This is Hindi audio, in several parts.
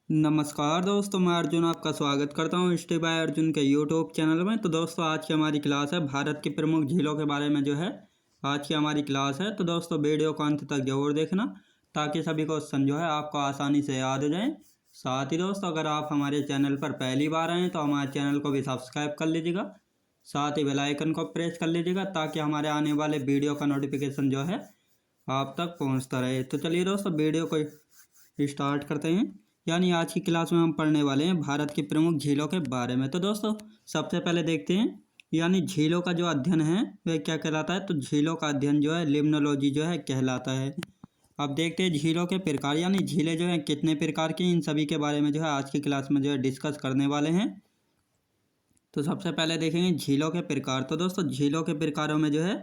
नमस्कार दोस्तों, मैं अर्जुन आपका स्वागत करता हूँ स्टे बाय अर्जुन के यूट्यूब चैनल में। तो दोस्तों आज की हमारी क्लास है भारत की प्रमुख झीलों के बारे में जो है आज की हमारी क्लास है। तो दोस्तों वीडियो को अंत तक जरूर देखना ताकि सभी क्वेश्चन जो है आपको आसानी से याद हो जाए। साथ ही दोस्तों अगर आप हमारे चैनल पर पहली बार आए तो हमारे चैनल को भी सब्सक्राइब कर लीजिएगा, साथ ही बेल आइकन को प्रेस कर लीजिएगा ताकि हमारे आने वाले वीडियो का नोटिफिकेशन जो है आप तक पहुँचता रहे। तो चलिए दोस्तों वीडियो को स्टार्ट करते हैं। यानी आज की क्लास में हम पढ़ने वाले हैं भारत की प्रमुख झीलों के बारे में। तो दोस्तों सबसे पहले देखते हैं यानी झीलों का जो अध्ययन है वह क्या कहलाता है। तो झीलों का अध्ययन जो है लिम्नोलॉजी जो है कहलाता है। अब देखते हैं झीलों के प्रकार यानी झीलें जो हैं कितने प्रकार की, इन सभी के बारे में जो है आज की क्लास में जो है डिस्कस करने वाले हैं। तो सबसे पहले देखेंगे झीलों के प्रकार। तो दोस्तों झीलों के प्रकारों में जो है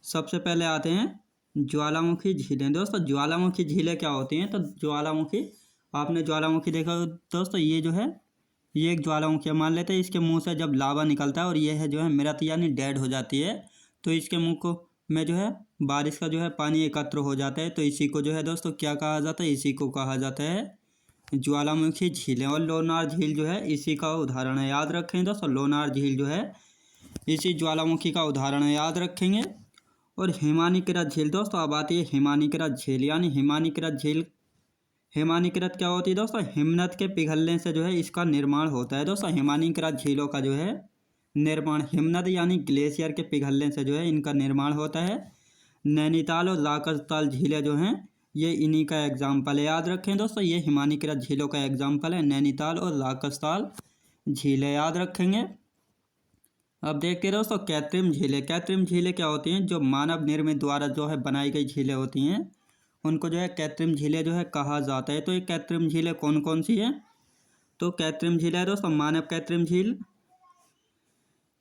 सबसे पहले आते हैं ज्वालामुखी झीलें। दोस्तों ज्वालामुखी झीलें क्या होती हैं। तो ज्वालामुखी, आपने ज्वालामुखी देखा दोस्तों, ये जो है ये एक ज्वालामुखी मान लेते हैं। इसके मुंह से जब लावा निकलता है और ये है जो है मृत यानी डेड हो जाती है, तो इसके मुंह को में जो है बारिश का जो है पानी एकत्र हो जाता है। तो इसी को जो है दोस्तों क्या कहा जाता है, इसी को कहा जाता है ज्वालामुखी झीलें। और लोनार झील जो है इसी का उदाहरण है, याद रखें दोस्तों। लोनार झील जो है इसी ज्वालामुखी का उदाहरण है, याद रखेंगे। और हिमानीकृत झील दोस्तों, अब आती है हिमानीकृत झील। यानी हिमानीकृत झील, हिमानीकृत क्या होती है दोस्तों, हिमनद के पिघलने से जो है इसका निर्माण होता है। दोस्तों हिमानीकृत झीलों का जो है निर्माण हिमनद यानी ग्लेशियर के पिघलने से जो है इनका निर्माण होता है। नैनीताल और लाकसताल झीलें जो हैं ये इन्हीं का एग्जाम्पल है, याद रखें दोस्तों। ये हिमानीकृत झीलों का एग्जाम्पल है, नैनीताल और लाकसताल झीलें, याद रखेंगे। अब देखते हैं दोस्तों कृत्रिम झीलें। कृत्रिम झीलें क्या होती हैं, जो मानव निर्मित द्वारा जो है बनाई गई झीलें होती हैं उनको जो है कृत्रिम झीलें जो है कहा जाता है। तो ये कृत्रिम झीलें कौन कौन सी हैं। तो कृत्रिम झीलें है दोस्तों मानव कृत्रिम झील,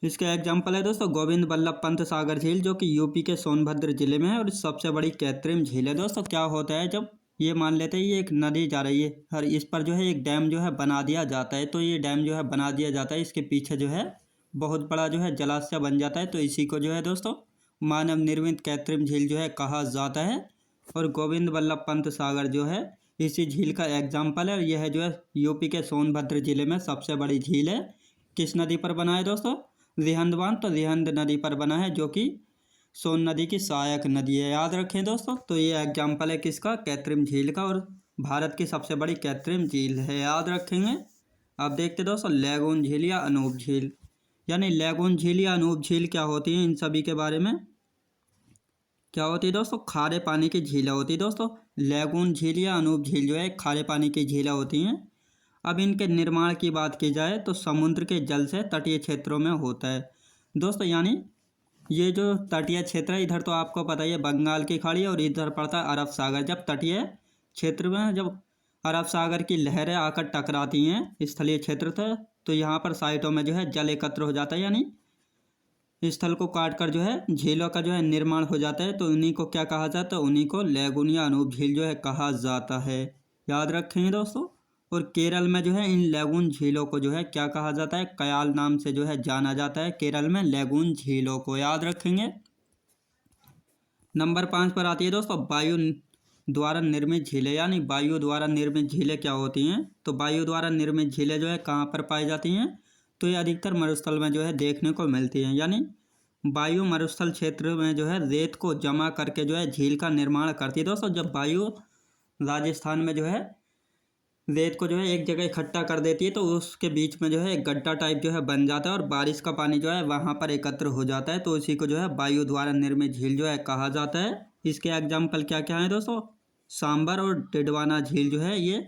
इसका एग्जाम्पल है दोस्तों गोविंद बल्लभ पंत सागर झील जो कि यूपी के सोनभद्र जिले में है और सबसे बड़ी कृत्रिम झील है। दोस्तों क्या होता है, जब ये मान लेते हैं ये एक नदी जा रही है और इस पर जो है एक डैम जो है बना दिया जाता है। तो ये डैम जो है बना दिया जाता है, इसके पीछे जो है बहुत बड़ा जो है जलाशय बन जाता है। तो इसी को जो है दोस्तों मानव निर्मित कृत्रिम झील जो है कहा जाता है। और गोविंद बल्लभ पंत सागर जो है इसी झील का एग्जाम्पल है। यह जो है यूपी के सोनभद्र जिले में सबसे बड़ी झील है। किस नदी पर बना है दोस्तों, रिहंद बांध। तो रिहंद नदी पर बना है जो कि सोन नदी की सहायक नदी है, याद रखें दोस्तों। तो ये एग्जाम्पल है किसका, कृत्रिम झील का, और भारत की सबसे बड़ी कृत्रिम झील है, याद रखेंगे। अब देखते दोस्तों लैगून झील या अनूप झील। यानी लैगून झील या अनूप झील क्या होती है, इन सभी के बारे में क्या होती है दोस्तों, खारे पानी की झीलें होती है। दोस्तों लैगून झील या अनूप झील जो है खारे पानी की झीलें होती हैं। अब इनके निर्माण की बात की जाए तो समुद्र के जल से तटीय क्षेत्रों में होता है दोस्तों। यानी ये जो तटीय क्षेत्र है, इधर तो आपको पता ही है बंगाल की खाड़ी और इधर पड़ता है अरब सागर। जब तटीय क्षेत्र में जब अरब सागर की लहरें आकर टकराती हैं स्थलीय क्षेत्र से, तो यहाँ पर साइटों में जो है जल एकत्र हो जाता है, यानी स्थल को काट कर जो है झीलों का जो है निर्माण हो जाता है। तो उन्हीं को क्या कहा जाता है, उन्हीं को लैगून या अनूप झील जो है कहा जाता है, याद रखेंगे दोस्तों। और केरल में जो है इन लैगून झीलों को जो है क्या कहा जाता है, कयाल नाम से जो है जाना जाता है केरल में लैगून झीलों को, याद रखेंगे। नंबर 5 पर आती है दोस्तों वायु द्वारा निर्मित झीलें। यानी वायु द्वारा निर्मित झीलें क्या होती हैं। तो वायु द्वारा निर्मित झीलें जो है कहाँ पर पाई जाती हैं। तो ये अधिकतर मरुस्थल में जो है देखने को मिलती हैं। यानी वायु मरुस्थल क्षेत्र में जो है रेत को जमा करके जो है झील का निर्माण करती है। दोस्तों जब वायु राजस्थान में जो है रेत को जो है एक जगह इकट्ठा कर देती है तो उसके बीच में जो है एक गड्ढा टाइप जो है बन जाता है और बारिश का पानी जो है वहाँ पर एकत्र हो जाता है। तो इसी को जो है वायु द्वारा निर्मित झील जो है कहा जाता है। इसके एग्जाम्पल क्या क्या है दोस्तों, सांबर और डिडवाना झील जो है ये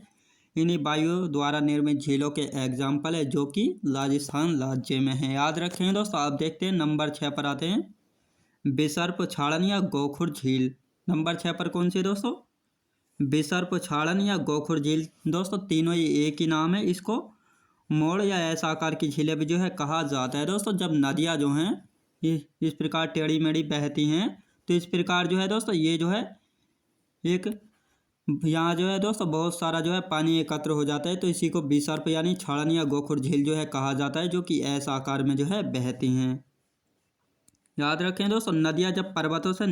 इन्हीं वायु द्वारा निर्मित झीलों के एग्जाम्पल है जो कि राजस्थान राज्य में है, याद रखें दोस्तों। आप देखते हैं नंबर 6 पर आते हैं बिसर्प छाड़न या गोखुर झील। नंबर 6 पर कौन सी है दोस्तों, बिसर्प छाड़न या गोखुर झील। दोस्तों तीनों ही एक ही नाम है। इसको मोड़ या ऐसा आकार की झीलें भी जो है कहा जाता है। दोस्तों जब नदियाँ जो हैं इस प्रकार टेढ़ी मेढ़ी बहती हैं तो इस प्रकार जो है दोस्तों ये जो है एक यहाँ जो है दोस्तों बहुत सारा जो है पानी एकत्र हो जाता है। तो इसी को बिसर्प यानी छाड़न या गोखुर झील जो है कहा जाता है जो कि ऐसा आकार में जो है बहती हैं, याद रखें दोस्तों। नदियाँ जब पर्वतों से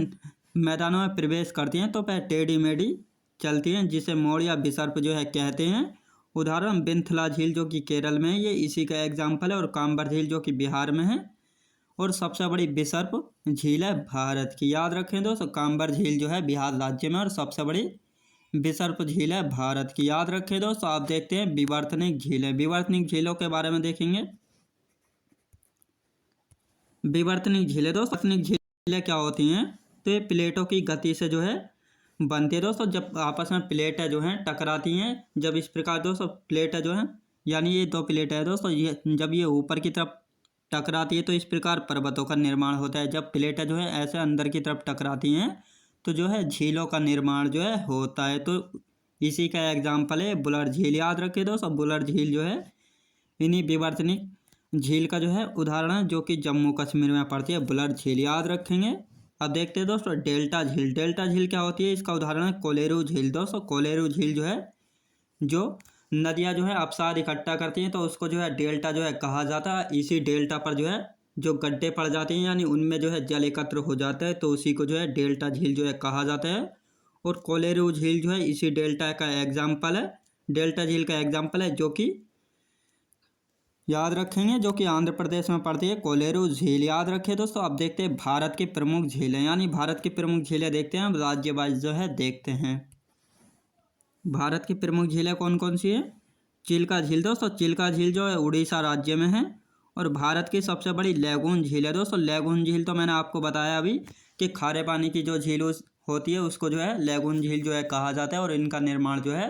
मैदानों में प्रवेश करती हैं तो वह टेढ़ी मेढ़ी चलती हैं जिसे मोड़ या बिसर्प जो है कहते हैं। उदाहरण बिंथला झील जो कि केरल में है, ये इसी का एग्जाम्पल है। और कांबर झील जो कि बिहार में है। और सबसे बड़ी बिसर्प झील है भारत की। याद रखें दोस्तों, कांबर झील जो है बिहार राज्य में और सबसे बड़ी बिसर्प झील है भारत की। याद रखें दोस्तों। आप देखते हैं विवर्तनिक झीलें। विवर्तनिक झीलों के बारे में देखेंगे। विवर्तनिक झीलें दोस्तों, विवर्तनिक झीलें क्या होती हैं? तो ये प्लेटों की गति से जो है बनती है दोस्तों। जब आपस में प्लेटें जो हैं टकराती हैं, जब इस प्रकार दोस्तों प्लेटें जो हैं, यानी ये दो प्लेटें हैं दोस्तों, ये जब ये ऊपर की तरफ टकराती है तो इस प्रकार पर्वतों का निर्माण होता है। जब प्लेटें जो है ऐसे अंदर की तरफ टकराती हैं तो जो है झीलों का निर्माण जो है होता है। तो इसी का एग्जाम्पल है बुलर झील। याद रखिए दोस्तों, बुलर झील जो है इन्हीं विवर्तनिक झील का जो है उदाहरण है, जो कि जम्मू कश्मीर में पड़ती है बुलर झील। याद रखेंगे। अब देखते हैं दोस्तों डेल्टा झील। डेल्टा झील क्या होती है? इसका उदाहरण है कोलेरू झील। दोस्तों कोलेरू झील जो है, जो नदियाँ जो है अवसाद इकट्ठा करती हैं तो उसको जो है डेल्टा जो है कहा जाता है। इसी डेल्टा पर जो है जो गड्ढे पड़ जाते हैं, यानी उनमें जो है जल एकत्र हो जाता है, तो उसी को जो है डेल्टा झील जो है कहा जाता है। और कोलेरू झील जो है इसी डेल्टा का एग्जाम्पल है। डेल्टा झील का एग्जाम्पल है, जो कि याद रखेंगे, जो कि आंध्र प्रदेश में पड़ती है कोलेरू झील। याद रखें दोस्तों। अब देखते हैं भारत की प्रमुख झीलें, यानी भारत की प्रमुख झीलें देखते हैं। अब राज्य वाइज जो है देखते हैं भारत की प्रमुख झीलें कौन कौन सी है। चिल्का झील दोस्तों, चिल्का झील जो है उड़ीसा राज्य में है और भारत की सबसे बड़ी लैगून झील है दोस्तों। लैगून झील तो मैंने आपको बताया अभी कि खारे पानी की जो झील होती है उसको जो है लैगून झील जो है कहा जाता है। और इनका निर्माण जो है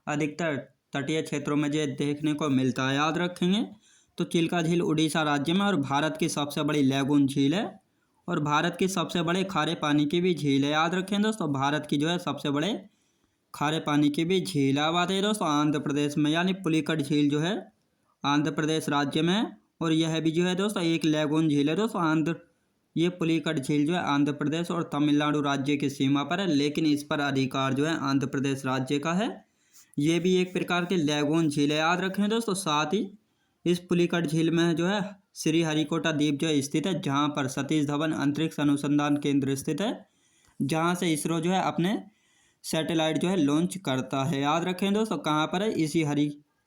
अधिकतर तटीय क्षेत्रों में जो देखने को मिलता है। याद रखेंगे। तो चिल्का झील उड़ीसा राज्य में और भारत की सबसे बड़ी लैगून झील है और भारत की सबसे बड़े खारे पानी की भी झील है। याद रखें दोस्तों, भारत की जो है सबसे बड़े खारे पानी की भी झील। अब आते हैं दोस्तों आंध्र प्रदेश में, यानी पुलिकट झील जो है आंध्र प्रदेश राज्य में है और यह भी जो है दोस्तों एक लैगून झील है दोस्तों। ये पुलिकट झील जो है आंध्र प्रदेश और तमिलनाडु राज्य की सीमा पर है, लेकिन इस पर अधिकार जो है आंध्र प्रदेश राज्य का है। ये भी एक प्रकार के लैगून झील है। याद रखें दोस्तों। साथ ही इस पुलिकट झील में जो है श्री हरिकोटा द्वीप जो है स्थित है, जहाँ पर सतीश धवन अंतरिक्ष अनुसंधान केंद्र स्थित है, जहाँ से इसरो जो है अपने सैटेलाइट जो है लॉन्च करता है। याद रखें दोस्तों, कहाँ पर है? इसी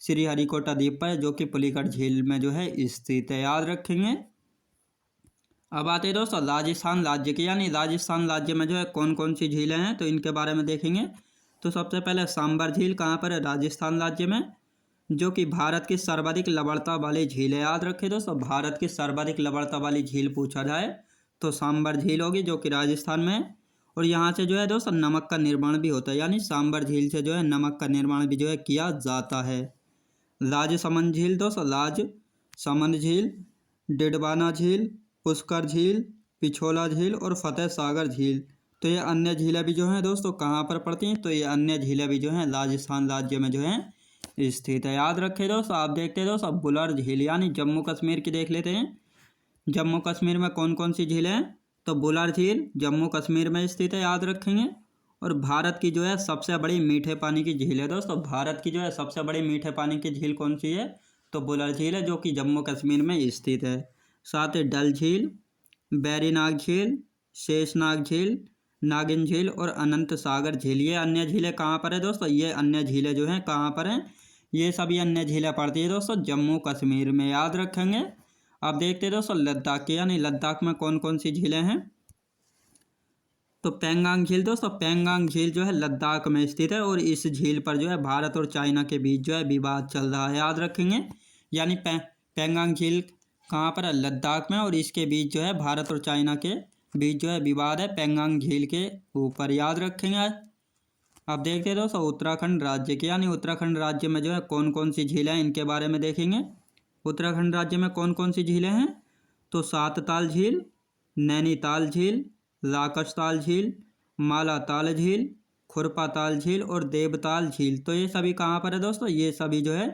श्री हरिकोटा द्वीप पर है, जो कि पुलिकट झील में जो है स्थित है। याद रखेंगे। अब आते हैं दोस्तों राजस्थान राज्य के, यानी राजस्थान राज्य में जो है कौन कौन सी झीलें हैं, तो इनके बारे में देखेंगे। तो सबसे पहले सांबर झील कहाँ पर है? राजस्थान राज्य में, जो कि भारत की सर्वाधिक लवणता वाली झील है। याद रखें दोस्तों, भारत की सर्वाधिक लवणता वाली झील पूछा जाए तो सांबर झील होगी, जो कि राजस्थान में है। और यहाँ से जो है दोस्तों नमक का निर्माण भी होता है, यानी सांबर झील से जो है नमक का निर्माण भी जो है किया जाता है। राजसमंद झील दोस्तों, राजसमंद झील, डिडवाना झील, पुष्कर झील, पिछोला झील और फतेह सागर झील, तो ये अन्य झीलें भी जो हैं दोस्तों कहाँ पर पड़ती हैं? तो ये अन्य झीलें भी जो हैं राजस्थान राज्य में जो हैं स्थित है। याद रखें दोस्तों। आप देखते हैं दोस्तों बुलर झील, यानी जम्मू कश्मीर की देख लेते हैं। जम्मू कश्मीर में कौन कौन सी झीलें हैं? तो बुलर झील जम्मू कश्मीर में स्थित है। याद रखेंगे। और भारत की जो है सबसे बड़ी मीठे पानी की झील है दोस्तों। भारत की जो है सबसे बड़ी मीठे पानी की झील कौन सी है? तो बुलर झील है, जो कि जम्मू कश्मीर में स्थित है। साथ ही डल झील, बैरीनाग झील, शेषनाग झील, नागिन झील और अनंत सागर झील, ये अन्य झीलें कहाँ पर है दोस्तों? ये अन्य झीलें जो हैं कहाँ पर हैं? ये सभी अन्य झीलें पड़ती है दोस्तों जम्मू कश्मीर में। याद रखेंगे। अब देखते हैं दोस्तों लद्दाख के, यानी लद्दाख में कौन कौन सी झीलें हैं। तो पेंगांग झील दोस्तों, पेंगांग झील जो है लद्दाख में स्थित है और इस झील पर जो है भारत और चाइना के बीच जो है विवाद चल रहा है। याद रखेंगे। यानी पेंगांग झील कहाँ पर है? लद्दाख में, और इसके बीच जो है भारत और चाइना के बीच जो है विवाद है पेंगांग झील के ऊपर। याद रखेंगे। अब देखते हैं दोस्तों उत्तराखंड राज्य के, यानी उत्तराखंड राज्य में जो है कौन कौन सी झीलें हैं, इनके बारे में देखेंगे। उत्तराखंड राज्य में कौन कौन सी झीलें हैं? तो सातताल झील, नैनीताल झील, राकसताल झील, मालाताल झील, खुरपाताल झील और देवताल झील, तो ये सभी कहाँ पर है दोस्तों? ये सभी जो है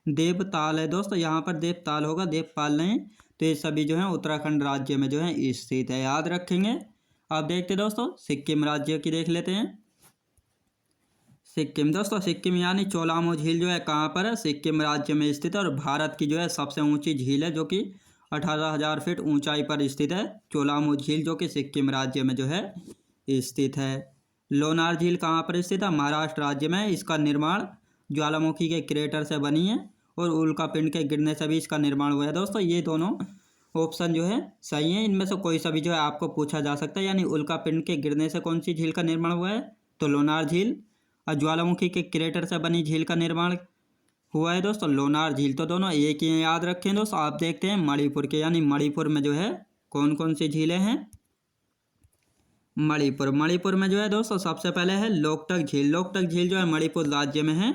देवताल है दोस्तों। यहाँ पर देवताल होगा, देवपाल नहीं। तो ये सभी जो है उत्तराखंड राज्य में जो है स्थित है। याद रखेंगे। अब देखते दोस्तों सिक्किम राज्य की देख लेते हैं। सिक्किम दोस्तों, सिक्किम यानी चोलामो झील जो है कहाँ पर है? सिक्किम राज्य में स्थित है और भारत की जो है सबसे ऊंची झील है, जो कि 18,000 फीट ऊंचाई पर स्थित है। चोलामो झील जो कि सिक्किम राज्य में जो है स्थित है। लोनार झील कहाँ पर स्थित है? महाराष्ट्र राज्य में। इसका निर्माण ज्वालामुखी के क्रेटर से बनी है और उल्का पिंड के गिरने से भी इसका निर्माण हुआ है। दोस्तों ये दोनों ऑप्शन जो है सही है, इनमें से कोई सा भी जो है आपको पूछा जा सकता है। यानी उल्का पिंड के गिरने से कौन सी झील का निर्माण हुआ है, तो लोनार झील। और ज्वालामुखी के क्रेटर से बनी झील का निर्माण हुआ है दोस्तों लोनार झील। तो दोनों एक ही याद रखें दोस्तों। आप देखते हैं मणिपुर के, यानी मणिपुर में जो है कौन कौन सी झीलें हैं। मणिपुर में जो है दोस्तों सबसे पहले है लोकटक झील। लोकटक झील जो है मणिपुर राज्य में है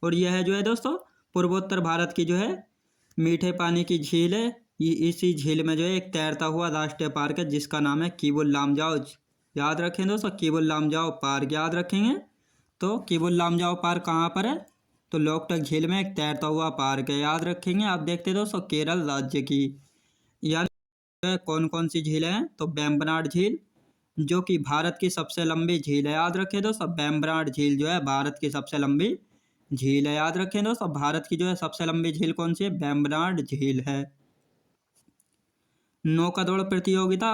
और यह है जो है दोस्तों पूर्वोत्तर भारत की जो है मीठे पानी की झील है। ये इसी झील में जो है एक तैरता हुआ राष्ट्रीय पार्क है जिसका नाम है किबुल लामजाओ। याद रखें दोस्तों किबुल लामजाओ पार्क याद रखेंगे। तो किबुल लामजाओ पार्क कहाँ पर है, तो लोकटक झील में एक तैरता हुआ पार्क है, याद रखेंगे। आप देखते हैं दोस्तों केरल राज्य की यानी कौन कौन सी झीलें हैं, तो वेम्बनाड झील जो कि भारत की सबसे लंबी झील है। याद रखें दोस्तों वेम्बनाड झील जो है भारत की सबसे लंबी झील है। याद रखें दोस्तों भारत की जो है सबसे लंबी झील कौन सी है, वेम्बनाड झील है। नौका दौड़ प्रतियोगिता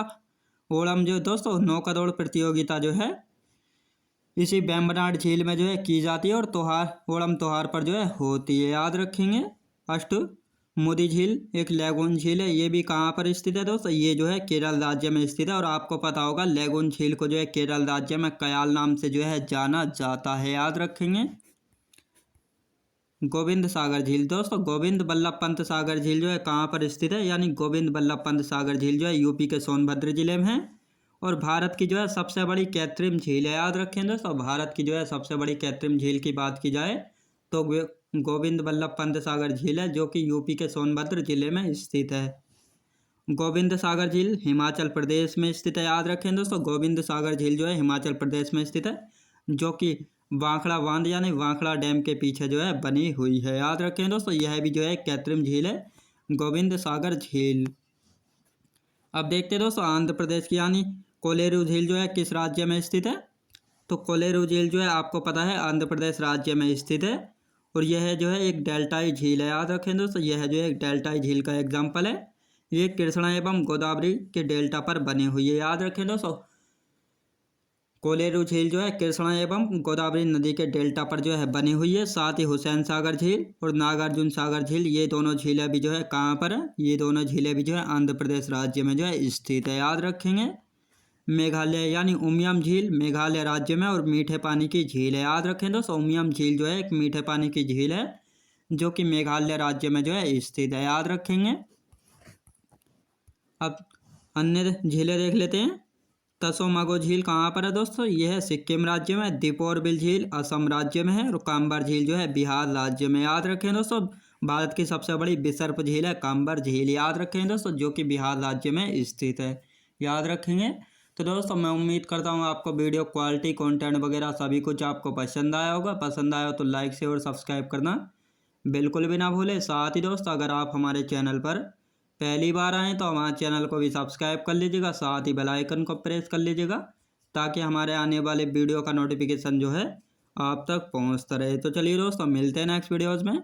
ओणम जो दोस्तों नौका दौड़ प्रतियोगिता जो है इसी वेम्बनाड झील में जो है की जाती है और ओणम त्योहार पर जो है होती है, याद रखेंगे। अष्टमुदी झील एक लैगून झील है, ये भी कहाँ पर स्थित है दोस्तों, ये जो है केरल राज्य में स्थित है। और आपको पता होगा लैगून झील को जो है केरल राज्य में कयाल नाम से जो है जाना जाता है, याद रखेंगे। गोविंद सागर झील दोस्तों गोविंद बल्लभ पंत सागर झील जो है कहाँ पर स्थित है, यानी गोविंद बल्लभ पंत सागर झील जो है यूपी के सोनभद्र जिले में है और भारत की जो है सबसे बड़ी कृत्रिम झील है। याद रखें दोस्तों भारत की जो है सबसे बड़ी कृत्रिम झील की बात की जाए तो गोविंद बल्लभ पंत सागर झील है जो कि यूपी के सोनभद्र जिले में स्थित है। गोविंद सागर झील हिमाचल प्रदेश में स्थित है। याद रखें दोस्तों गोविंद सागर झील जो है हिमाचल प्रदेश में स्थित है जो कि वांखड़ा बांध यानी वांखड़ा डैम के पीछे जो है बनी हुई है। याद रखें दोस्तों यह भी जो है कृत्रिम झील है गोविंद सागर झील। अब देखते हैं दोस्तों आंध्र प्रदेश की, यानी कोलेरू झील जो है किस राज्य में स्थित है, तो कोलेरू झील जो है आपको पता है आंध्र प्रदेश राज्य में स्थित है और यह जो है एक डेल्टाई झील है। याद रखें दोस्तों यह जो है एक डेल्टाई झील का एग्जाम्पल है। ये कृष्णा एवं गोदावरी के डेल्टा पर बनी हुई है। याद रखें दोस्तों कोलेरू झील जो है कृष्णा एवं गोदावरी नदी के डेल्टा पर जो है बनी हुई है। साथ ही हुसैन सागर झील और नागार्जुन सागर झील ये दोनों झीलें भी जो है कहाँ पर है, ये दोनों झीलें भी जो है आंध्र प्रदेश राज्य में जो है स्थित है। याद रखेंगे। मेघालय यानी उमियम झील मेघालय राज्य में और मीठे पानी की झील है। याद रखें दोस्तों उमियम झील जो है एक मीठे पानी की झील है जो कि मेघालय राज्य में जो है स्थित है, याद रखेंगे। अब अन्य झीलें देख लेते हैं। तसोमागो झील कहाँ पर है दोस्तों, यह है सिक्किम राज्य में। दीपोरबिल झील असम राज्य में है और काम्बर झील जो है बिहार राज्य में। याद रखें दोस्तों भारत की सबसे बड़ी विसर्प झील है काम्बर झील, याद रखें दोस्तों जो कि बिहार राज्य में स्थित है, याद रखेंगे। तो दोस्तों मैं उम्मीद करता हूँ आपको वीडियो क्वालिटी कंटेंट वगैरह सभी कुछ आपको पसंद आया होगा। पसंद आया हो तो लाइक शेयर और सब्सक्राइब करना बिल्कुल भी ना भूलें। साथ ही दोस्तों अगर आप हमारे चैनल पर पहली बार आएँ तो हमारे चैनल को भी सब्सक्राइब कर लीजिएगा, साथ ही बेल आइकन को प्रेस कर लीजिएगा ताकि हमारे आने वाले वीडियो का नोटिफिकेशन जो है आप तक पहुंचता रहे। तो चलिए दोस्तों मिलते हैं नेक्स्ट वीडियोज़ में।